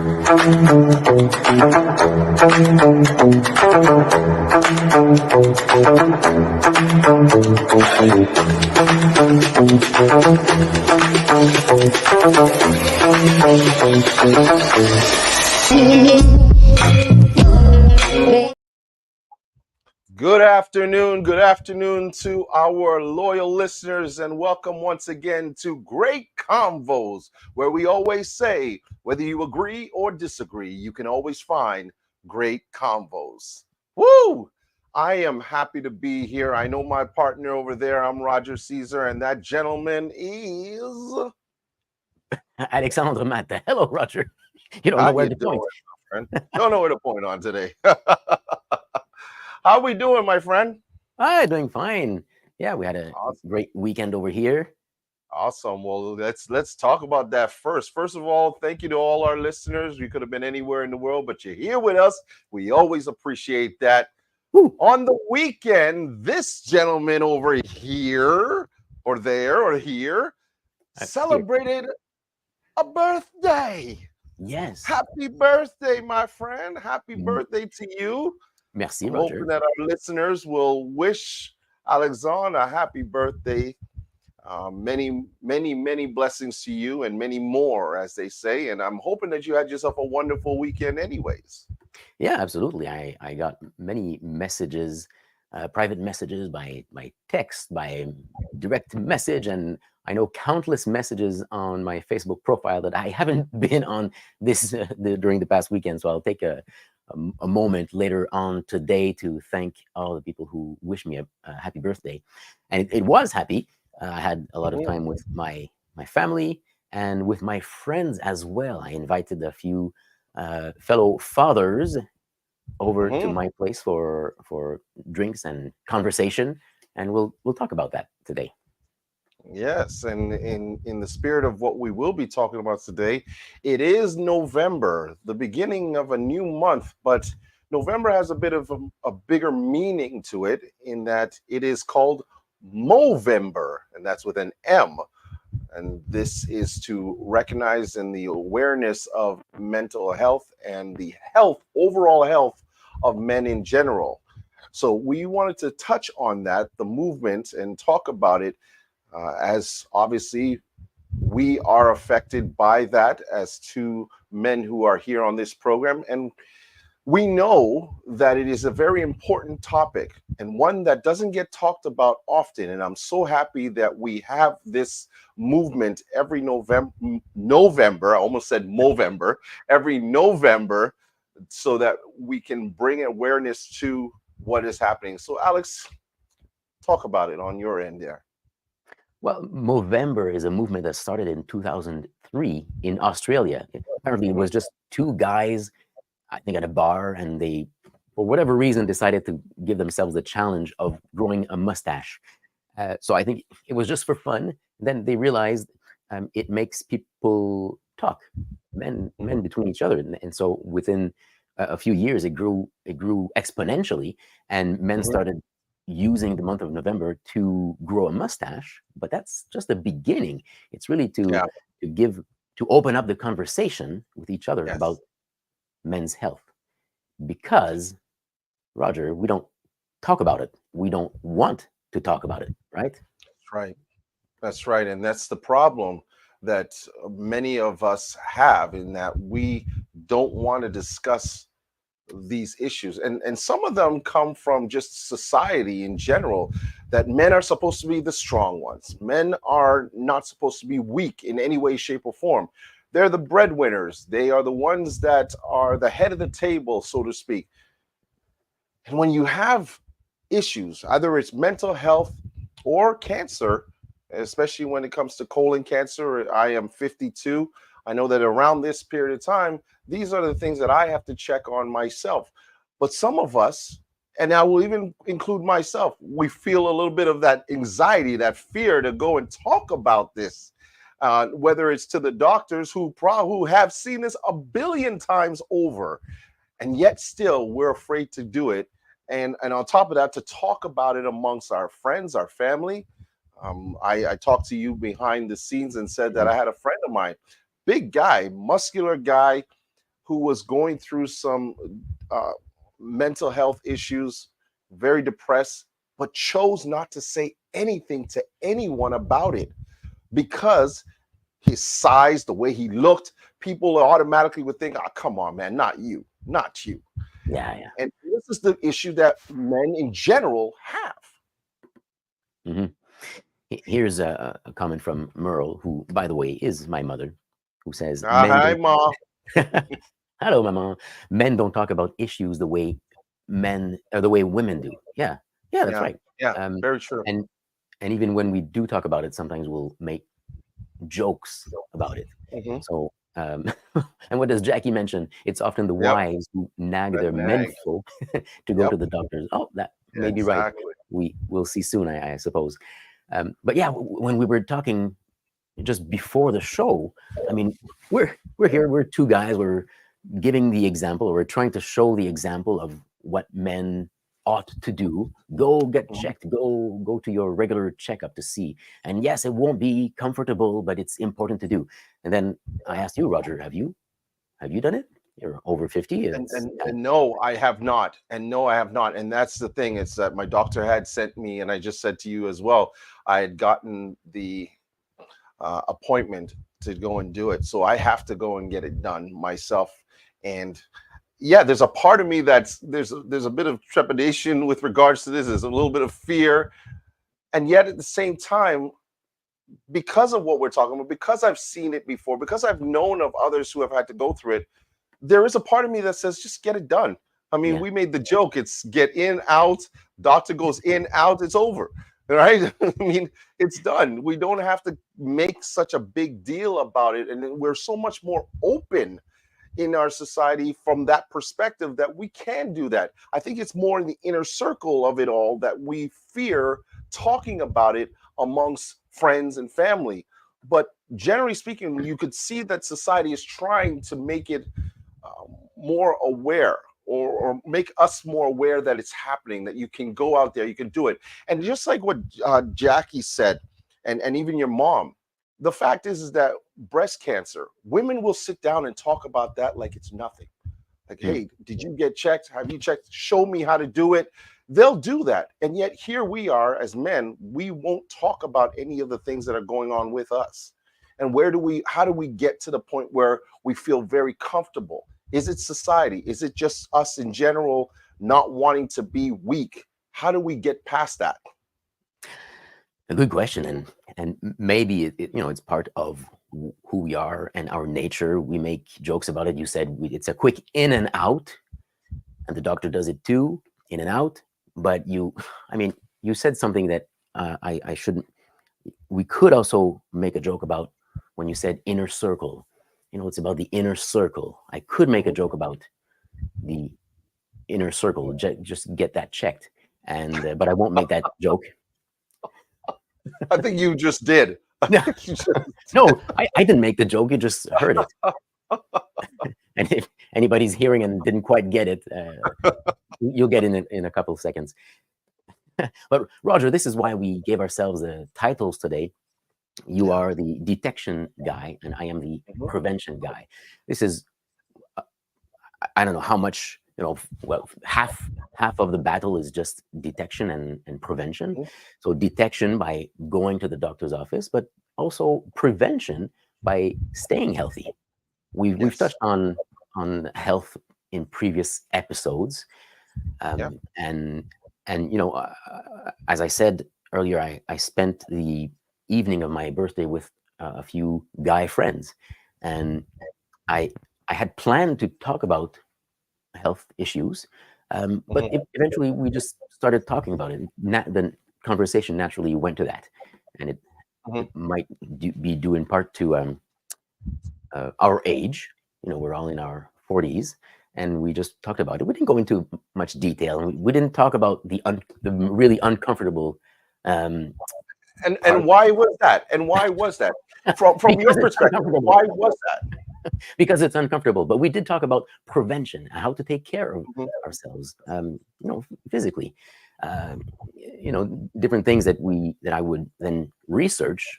Good afternoon to our loyal listeners, and welcome once again to Great Convos, where we always say, whether you agree or disagree, you can always find great convos. Woo! I am happy to be here. I know my partner over there, I'm Roger Caesar, and that gentleman is... Alexandre Matin. Hello, Roger. You don't How know where you to doing, point. my friend? Don't know where to point on today. How we doing, my friend? Doing fine. Yeah, we had a Awesome. great weekend over here. Awesome. Well, let's talk about that first. First of all, thank you to all our listeners. You could have been anywhere in the world, but you're here with us. We always appreciate that. Woo. On the weekend, this gentleman over here or there or here celebrated a birthday. Yes. Happy birthday, my friend. Happy birthday to you. Merci, I'm Roger. hoping that our listeners will wish Alexandre a happy birthday. Many blessings to you, and many more, as they say. And I'm hoping that you had yourself a wonderful weekend anyways. Yeah, absolutely. I got many messages, private messages by text, by direct message, and I know countless messages on my Facebook profile that I haven't been on this during the past weekend. So I'll take a moment later on today to thank all the people who wished me a happy birthday. And it was happy. I had a lot of time with my family and with my friends as well. I invited a few fellow fathers over to my place for drinks and conversation, and we'll talk about that today. Yes, and in the spirit of what we will be talking about today, it is November, the beginning of a new month, but November has a bit of a bigger meaning to it in that it is called Movember, and that's with an M. And this is to recognize in the awareness of mental health and the overall health of men in general. So we wanted to touch on that, the movement, and talk about it. As obviously we are affected by that as two men who are here on this program. And we know that it is a very important topic and one that doesn't get talked about often. And I'm so happy that we have this movement every November, I almost said Movember, every November, so that we can bring awareness to what is happening. So Alex, talk about it on your end there. Well, Movember is a movement that started in 2003 in Australia. Apparently, it was just two guys, I think, at a bar, and they, for whatever reason, decided to give themselves the challenge of growing a mustache. So I think it was just for fun. Then they realized it makes people talk, men between each other, and so within a few years, it grew exponentially, and men started using the month of November to grow a mustache. But that's just the beginning. It's really to open up the conversation with each other about men's health, because, Roger, we don't talk about it. We don't want to talk about it, right? That's right. And that's the problem that many of us have, in that we don't want to discuss these issues. And some of them come from just society in general, that men are supposed to be the strong ones. Men are not supposed to be weak in any way, shape, or form. They're the breadwinners. They are the ones that are the head of the table, so to speak. And when you have issues, either it's mental health or cancer, especially when it comes to colon cancer, I am 52. I know that around this period of time, these are the things that I have to check on myself. But some of us, and I will even include myself, we feel a little bit of that anxiety, that fear to go and talk about this, whether it's to the doctors who have seen this a billion times over, and yet still we're afraid to do it. And on top of that, to talk about it amongst our friends, our family. I talked to you behind the scenes and said that I had a friend of mine, big guy, muscular guy, who was going through some uh, mental health issues, very depressed, but chose not to say anything to anyone about it because his size, the way he looked, people automatically would think, "Oh, come on, man, not you, not you." Yeah, yeah. And this is the issue that men in general have. Hmm. Here's a comment from Merle, who, by the way, is my mother, who says, "Men Hi, don't." ma. Hello, my mom. Men don't talk about issues the way men or the way women do. Yeah, yeah, that's Yeah, right. yeah, Um, very true. and and even when we do talk about it, sometimes we'll make jokes about it. Hmm. So, and what does Jackie mention? It's often the Yep, wives who nag that their nag. menfolk to go to Yep, the doctors. Oh, that may be right. exactly. We will see soon, I suppose. But yeah, when we were talking just before the show, I mean, we're here. We're two guys. We're giving the example, or we're trying to show the example of what men ought to do. Go get Mhm. checked. Go to your regular checkup to see. And yes, it won't be comfortable, but it's important to do. And then I asked you, Roger, have you done it? You're over 50. And, It's and and no, I have not. And no, I have not. And that's the thing. It's that my doctor had sent me, and I just said to you as well. I had gotten the appointment to go and do it, so I have to go and get it done myself. And yeah, there's a part of me that's there's a bit of trepidation with regards to this. There's a little bit of fear, and yet at the same time, because of what we're talking about, because I've seen it before, because I've known of others who have had to go through it, there is a part of me that says just get it done. I mean, yeah, we made the joke, it's get in, out, doctor goes in, out, it's over. Right? I mean, it's done. We don't have to make such a big deal about it. And we're so much more open in our society from that perspective that we can do that. I think it's more in the inner circle of it all that we fear talking about it amongst friends and family. But generally speaking, you could see that society is trying to make it more aware, or make us more aware that it's happening, that you can go out there, you can do it. And just like what Jackie said, and even your mom, the fact is that breast cancer, women will sit down and talk about that like it's nothing. Like, mm, hey, did you get checked? Have you checked? Show me how to do it. They'll do that. And yet here we are as men, we won't talk about any of the things that are going on with us. And how do we get to the point where we feel very comfortable? Is it society? Is it just us in general not wanting to be weak? How do we get past that? a good question. And maybe it's part of who we are and our nature. We make jokes about it. You said it's a quick in and out, and the doctor does it too, in and out. But I mean, you said something that I shouldn't. We could also make a joke about when you said inner circle. It's about the inner circle. I could make a joke about the inner circle. Just get that checked, and but I won't make that joke. I think you just did. I No, think you just no, I didn't make the joke. You just heard it. And if anybody's hearing and didn't quite get it, you'll get in a couple of seconds. But Roger, this is why we gave ourselves titles today. You Yeah. are the detection guy, and I am the Mhm. prevention guy. This is I don't know how much, well, half of the battle is just detection and prevention. Mhm. So detection by going to the doctor's office, but also prevention by staying healthy. We've Yes. touched on health in previous episodes, Yeah. and as I said earlier, I spent the evening of my birthday with a few guy friends, and I I had planned to talk about health issues. But Mhm. eventually, we just started talking about it. The conversation naturally went to that, and it Mhm. might be due in part to our age. We're all in our 40s, and we just talked about it. We didn't go into much detail, and we didn't talk about the really uncomfortable um, And part why was that? And why was that? From your because it's perspective, uncomfortable. why was that? Because it's uncomfortable. But we did talk about prevention, how to take care of Mhm. ourselves, physically. Uh, different things that I would then research.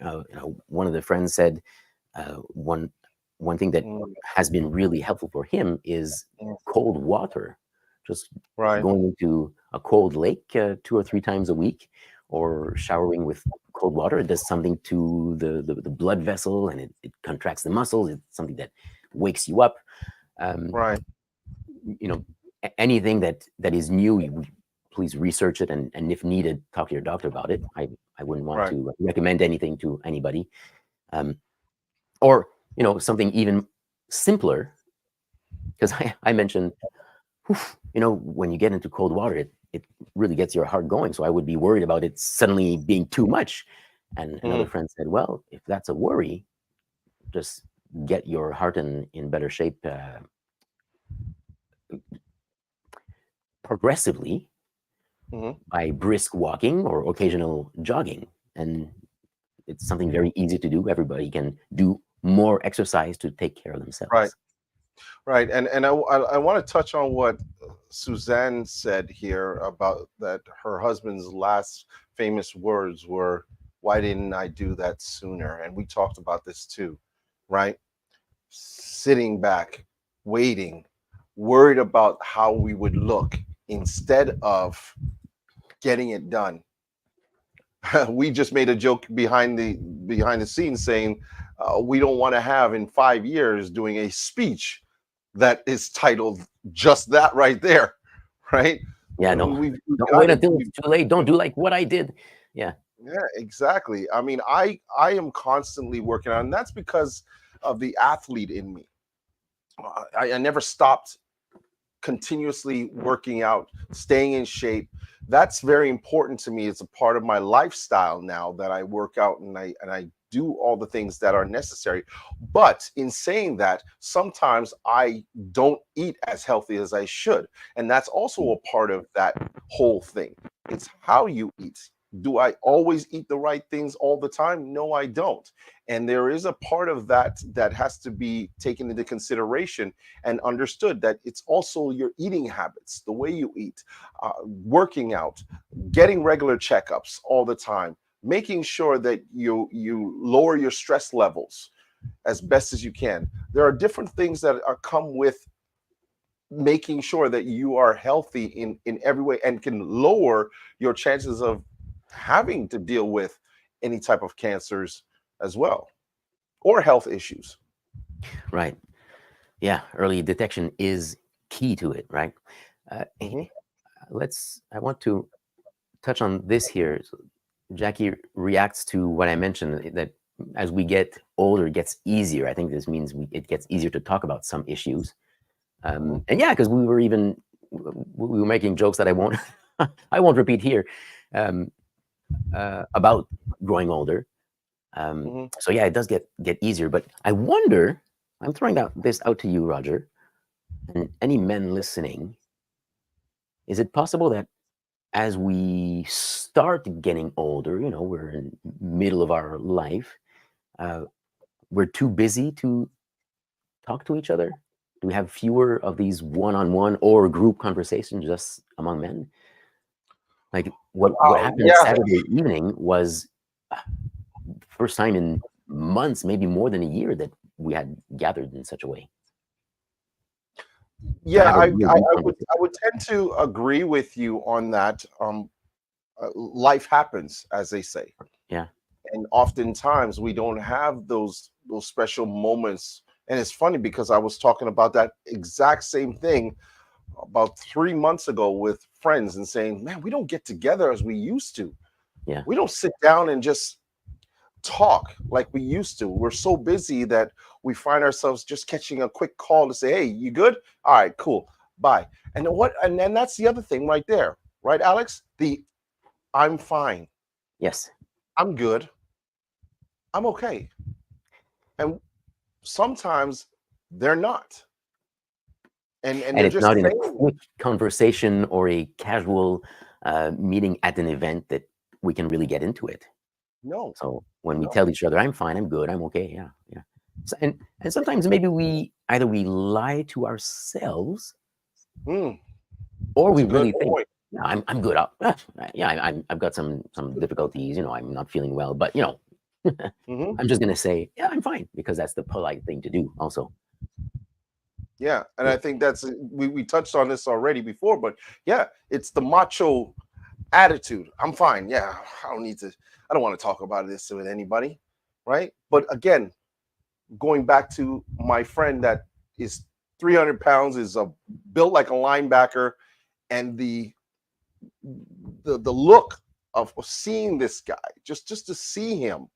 One of the friends said one. one thing that Mm, has been really helpful for him is mm. cold water. Just Right, going into a cold lake 2 or 3 times a week, or showering with cold water. It does something to the blood vessel, and it contracts the muscles. It's something that wakes you up. Um, right. Anything that is new, please research it, and if needed, talk to your doctor about it. I wouldn't want Right. to recommend anything to anybody. Um, or something even simpler, because I mentioned, when you get into cold water, it really gets your heart going. So I would be worried about it suddenly being too much. And another Mhm. friend said, well, if that's a worry, just get your heart in better shape progressively Mhm. by brisk walking or occasional jogging. And it's something very easy to do. Everybody can do more exercise to take care of Right. themselves. Right. And I want to touch on what Suzanne said here about that her husband's last famous words were, "Why didn't I do that sooner?" And we talked about this too, right? Sitting back, waiting, worried about how we would look instead of getting it done. We just made a joke behind the scenes saying we don't want to have in 5 years doing a speech that is titled just that right there, right? Yeah, no, We've don't got wait to until it's too late. Don't do like what I did. Yeah, yeah, exactly. I mean, I am constantly working on, and that's because of the athlete in me. I never stopped continuously working out, staying in shape. That's very important to me. It's a part of my lifestyle now that I work out and I do all the things that are necessary. But in saying that, sometimes I don't eat as healthy as I should. And that's also a part of that whole thing. It's how you eat. Do I always eat the right things all the time? No, I don't. And there is a part of that that has to be taken into consideration and understood, that it's also your eating habits, the way you eat, working out, getting regular checkups all the time, making sure that you lower your stress levels as best as you can. There are different things that are come with making sure that you are healthy in every way and can lower your chances of having to deal with any type of cancers as well, or health issues. right. Yeah, early detection is key to it, right? Hmm. I want to touch on this here. So Jackie reacts to what I mentioned, that as we get older, it gets easier. I think this means it gets easier to talk about some issues. Hmm. And yeah, because we were making jokes that I won't I won't repeat here, um, about growing older. Hmm. So yeah, it does get easier. But I wonder, I'm throwing this out to you, Roger, and any men listening, is it possible that as we start getting older, we're in middle of our life, uh, we're too busy to talk to each other? Do we have fewer of these one-on-one or group conversations just among men? Like what happened Yeah, Saturday evening was the first time in months, maybe more than a year, that we had gathered in such a way to yeah, have a real deep I conversation. would tend to agree with you on that. Life happens, as they say, Yeah. and oftentimes we don't have those special moments. And it's funny because I was talking about that exact same thing about 3 months ago with friends and saying, "Man, we don't get together as we used to. Yeah. We don't sit down and just talk like we used to. We're so busy that we find ourselves just catching a quick call to say, 'Hey, you good? All right, cool. Bye.'" And then that's the other thing right there, right, Alex? The "I'm fine. Yes. I'm good. I'm okay." And sometimes they're not. And And they're it's just not in a saying, quick conversation or a casual meeting at an event that we can really get into it. "No, So when we no. tell each other, "I'm fine, I'm good, I'm okay," yeah, yeah. So, and sometimes maybe we lie to ourselves, Mm, or that's we a good really think, point." "Yeah, I'm good. Yeah, I've got some difficulties. I'm not feeling well, but Hmm. I'm just going to say, yeah, I'm fine, because that's the polite thing to do also. Yeah, and Yeah. I think that's we touched on this already before, but yeah, it's the macho attitude. I'm fine. Yeah, I don't need to. I don't want to talk about this with anybody, right? But again, going back to my friend that is 300 pounds, is built like a linebacker, and the look of seeing this guy, just to see him,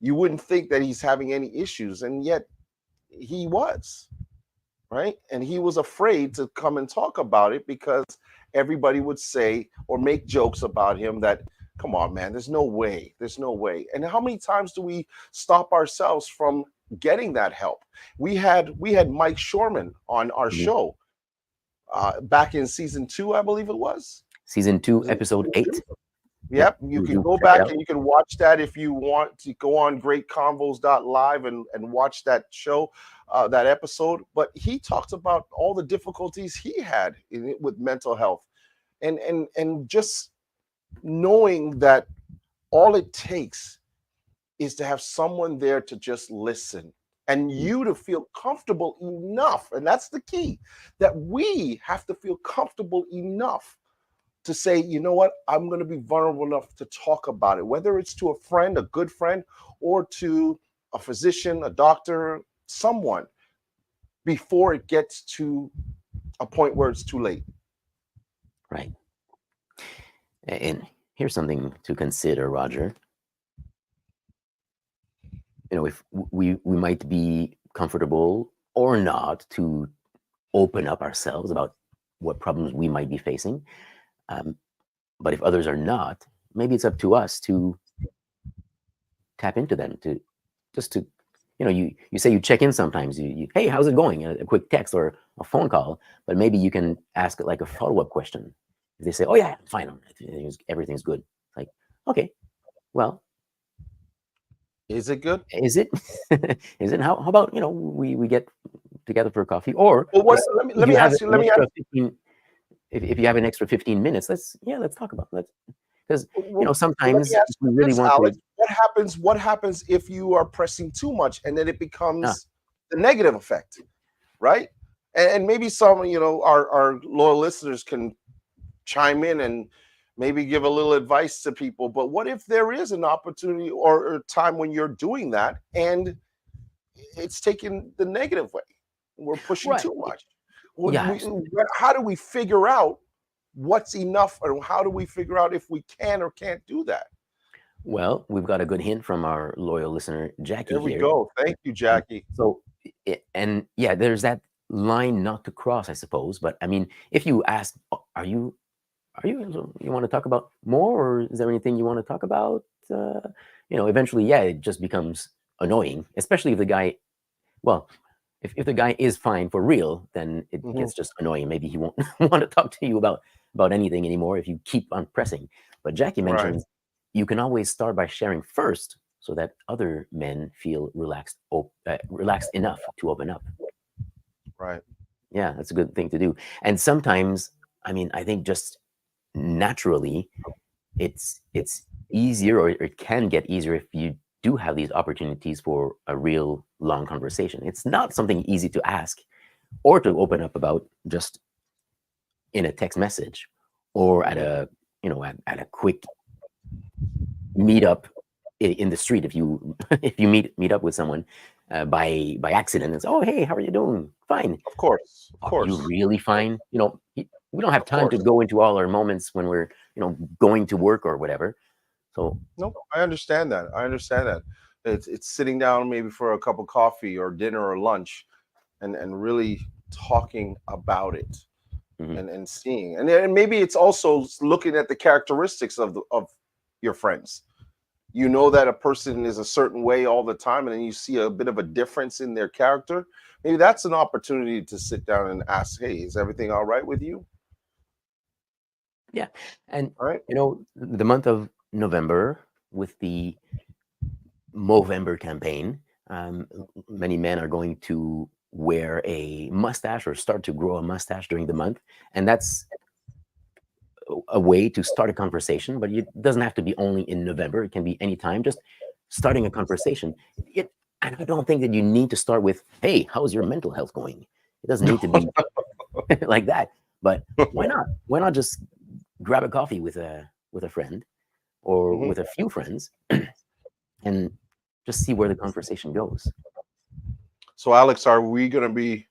you wouldn't think that he's having any issues, and yet he was, right? And he was afraid to come and talk about it because everybody would say or make jokes about him that, come on, man, there's no way, there's no way. And how many times do we stop ourselves from getting that help? We had Mike Shorman on our Mhm. show back in season 2, I believe it was. Season 2, Was it episode season 2? 8. Yep. Yep, you can Do go check it back out. and you can watch that if you want to go on greatconvos.live and watch that show, that episode. But he talked about all the difficulties he had with mental health, and just knowing that all it takes is to have someone there to just listen, and Mm. you to feel comfortable enough. And that's the key, that we have to feel comfortable enough to say, you know what, I'm going to be vulnerable enough to talk about it, whether it's to a friend, a good friend, or to a physician, a doctor, someone, before it gets to a point where it's too late. Right. And here's something to consider, Roger. If we might be comfortable or not to open up ourselves about what problems we might be facing, um, but if others are not, maybe it's up to us to tap into them, to just to you say you check in sometimes, hey, how's it going, a quick text or a phone call, but maybe you can ask it like a follow-up question. If they say, oh yeah, I'm fine, everything's good, like, okay, well, Is it good? is it is it, how about we get together for coffee, or Well, what? just Let if you me have ask you. an Let me ask. extra 15, if you have an extra 15 minutes, let's talk about, let's, because Well, let sometimes me ask if we you really this, want to. Alex. What happens? What happens if you are pressing too much, and then it Ah, becomes the negative effect, right? And maybe some, our loyal listeners can chime in and maybe give a little advice to people. But what if there is an opportunity or a time when you're doing that and it's taken the negative way? We're pushing right, too much. yeah. How do we figure out what's enough, or how do we figure out if we can or can't do that? Well, we've got a good hint from our loyal listener, Jackie, There we here. go. Thank you, Jackie. So, and yeah, there's that line not to cross, I suppose. But I mean, if you ask, "Oh, you want to talk about more, or is there anything you want to talk about?" Eventually, yeah, it just becomes annoying, especially if the guy, well, if the guy is fine for real, then it Mhm. gets just annoying. Maybe he won't want to talk to you about anything anymore if you keep on pressing. But Jackie Right, mentions you can always start by sharing first, so that other men feel relaxed enough to open up. right. Yeah, that's a good thing to do. And sometimes, I mean, I think just naturally, it's easier, or it can get easier, if you do have these opportunities for a real long conversation. It's not something easy to ask or to open up about just in a text message, or at Mhm. a at a quick meetup in the street. If you if you meet up with someone by accident, and say, oh hey, how are you doing? Fine. Of course, of Are you course, really fine? We don't have of time to course. go into all our moments when we're going to work or whatever. So No, I understand that. I understand that. It's sitting down maybe for a cup of coffee or dinner or lunch, and really talking about it, mhm. and seeing, and maybe it's also looking at the characteristics of your friends. You know that a person is a certain way all the time, and then you see a bit of a difference in their character. Maybe that's an opportunity to sit down and ask, hey, is everything all right with you? Yeah, and All right. the month of November, with the Movember campaign, many men are going to wear a mustache or start to grow a mustache during the month, and that's a way to start a conversation. But it doesn't have to be only in November; it can be anytime. Just starting a conversation. And I don't think that you need to start with, "Hey, how's your mental health going?" It doesn't need to be like that. But why not? Why not just grab a coffee with a friend or Mhm. with a few friends and just see where the conversation goes? So, Alex, are we going to be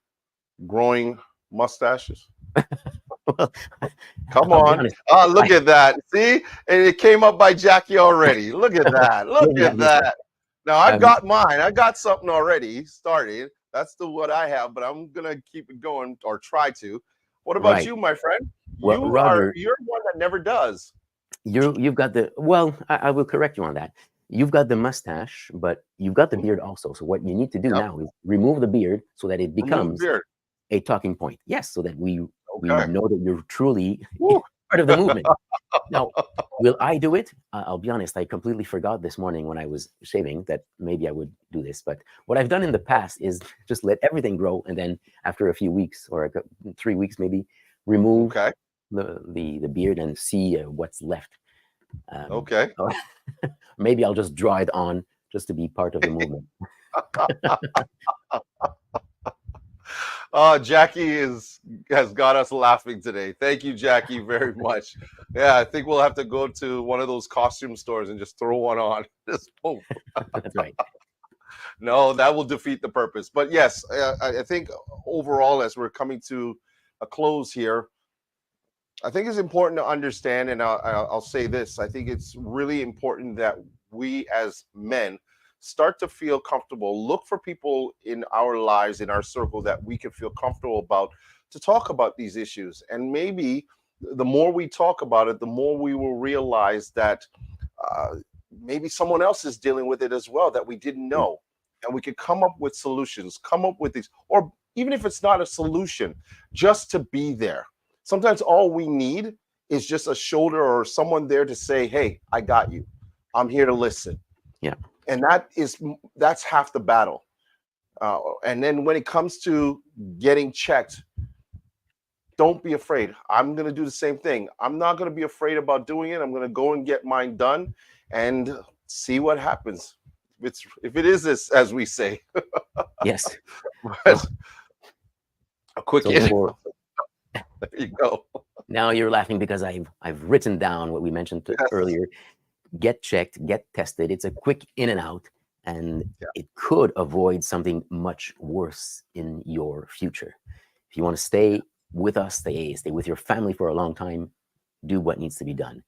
growing mustaches? Well, Come I'll be on. honest. Ah, look I at that. See? And it came up by Jackie already. Look at that. Look maybe I at missed it. that. Now I've Um, got mine. I got something already started. That's the what I have, but I'm gonna keep it going or try to. What about right. you, my friend? Well, Roger, You're one that never does. you've got the well. I will correct you on that. You've got the mustache, but you've got the Mhm. beard also. So what you need to do Yep. now is remove the beard so that it Remove the becomes beard. a talking point. Yes, so that we Okay. know that you're truly Woo. part of the movement. Now, will I do it? I'll be honest, I completely forgot this morning when I was shaving that maybe I would do this. But what I've done in the past is just let everything grow. And then after a few weeks or 3 weeks, maybe remove Okay. the beard and see what's left. Um, Okay. or maybe I'll just draw it on just to be part of the movement. Jackie has got us laughing today. Thank you, Jackie, very much. Yeah, I think we'll have to go to one of those costume stores and just throw one on. Just boom. That's right. No, that will defeat the purpose. But yes, I think overall, as we're coming to a close here, I think it's important to understand, and I'll say this: I think it's really important that we as men start to feel comfortable. Look for people in our lives, in our circle, that we can feel comfortable about to talk about these issues. And maybe the more we talk about it, the more we will realize that uh, maybe someone else is dealing with it as well that we didn't Mm. know, and we could come up with solutions, come up with these, or even if it's not a solution, just to be there. Sometimes all we need is just a shoulder or someone there to say, "Hey, I got you. I'm here to listen." Yeah. And that's half the battle. And then when it comes to getting checked, don't be afraid. I'm going to do the same thing. I'm not going to be afraid about doing it. I'm going to go and get mine done and see what happens. If it is this, as we say, Yes. So but a quick so hit. for There you go. now you're laughing because I've written down what we mentioned Yes. earlier. Get checked, get tested. It's a quick in and out, and Yeah. it could avoid something much worse in your future. If you want to stay with us, stay with your family for a long time. Do what needs to be done.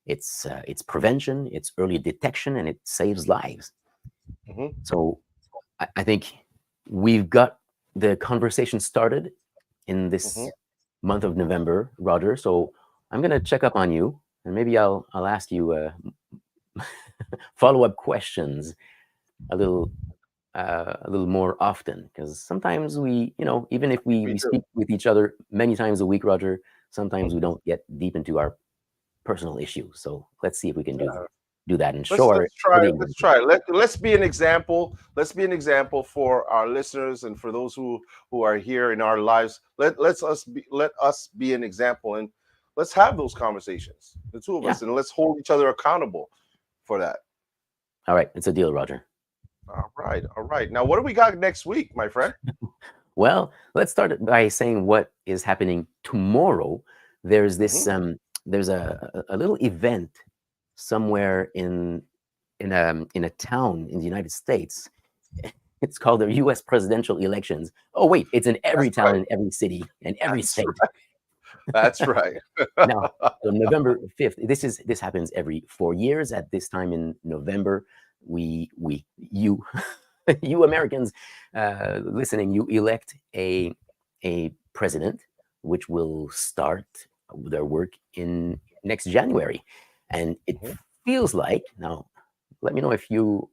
It's prevention, it's early detection, and it saves lives. Hmm. So I think we've got the conversation started in Hmm. this month of November, Roger. So I'm gonna check up on you, and maybe I'll ask you follow-up questions a little more often, because sometimes even if we Me we too. speak with each other many times a week, Roger, sometimes Mhm. we don't get deep into our personal issues. So let's see if we can do that and let's show let's show try the let's example. try let's be an example. Let's be an example for our listeners and for those who are here in our lives. Let us be an example, and let's have those conversations, the two of Yeah. us, and let's hold each other accountable for that. All right, it's a deal, Roger. All right, now what do we got next week, my friend? Well, let's start by saying what is happening tomorrow. There's Hmm. this there's a little event somewhere in a town in the United States. It's called the U.S. presidential elections. Oh wait, it's in every That's town, right. in every city, and every That's state. right. That's right. Now, so November 5th. This happens every 4 years. At this time in November, you you Americans listening, you elect a president, which will start their work in next January, and it Mhm, feels like now. Let me know if you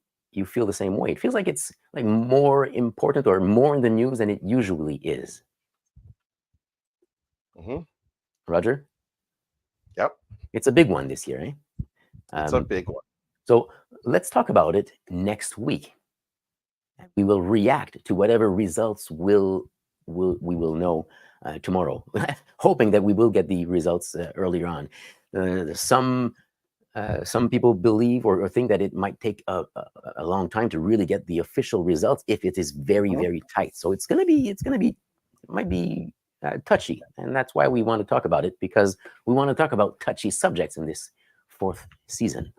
feel the same way. It feels like it's like more important or more in the news than it usually is. mhm. Roger, Yep, it's a big one this year, eh? it's a Um, big one. so let's talk about it next week. We will react to whatever results we will know tomorrow, hoping that we will get the results earlier on. Some some people believe or think that it might take a long time to really get the official results if it is very, very tight. So it might be touchy. And that's why we want to talk about it, because we want to talk about touchy subjects in this 4th season.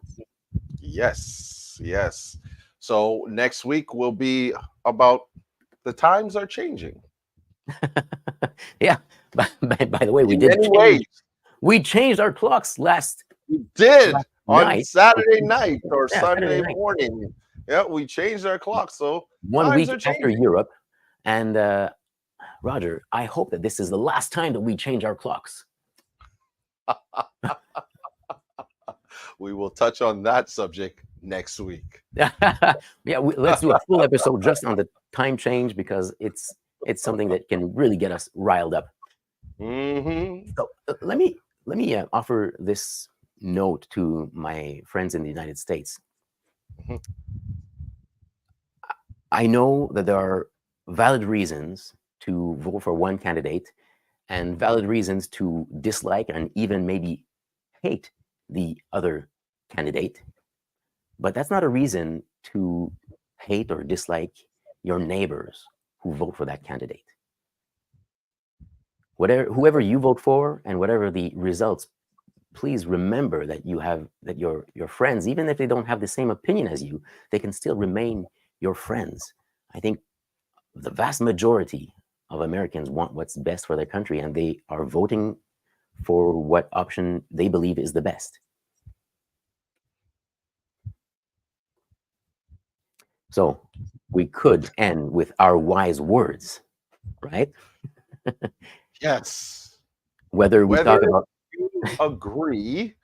Yes, yes. So next week will be about the times are changing. Yeah. By the way, In many ways. We changed our clocks last We did on night. Saturday night or Yeah, Sunday Saturday night. morning. Yeah, we changed our clock. So 1 times week are after changing. Europe. And Roger, I hope that this is the last time that we change our clocks. We will touch on that subject next week. Yeah, let's do a full episode just on the time change, because it's something that can really get us riled up. So let me offer this note to my friends in the United States. I know that there are valid reasons to vote for one candidate and valid reasons to dislike and even maybe hate the other candidate. But that's not a reason to hate or dislike your neighbors who vote for that candidate. Whoever you vote for and whatever the results, please remember that your friends, even if they don't have the same opinion as you, they can still remain your friends. I think the vast majority of Americans want what's best for their country, and they are voting for what option they believe is the best. So we could end with our wise words, right? Yes. Whether we talk about you agree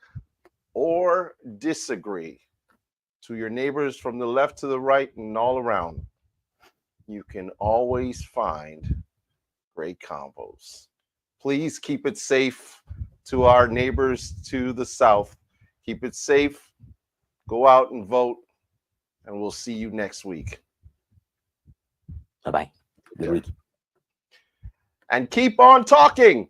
or disagree, to your neighbors from the left to the right and all around, you can always find great combos. Please keep it safe. To our neighbors to the south, keep it safe. Go out and vote, and we'll see you next week. Bye-bye. Good week. And keep on talking.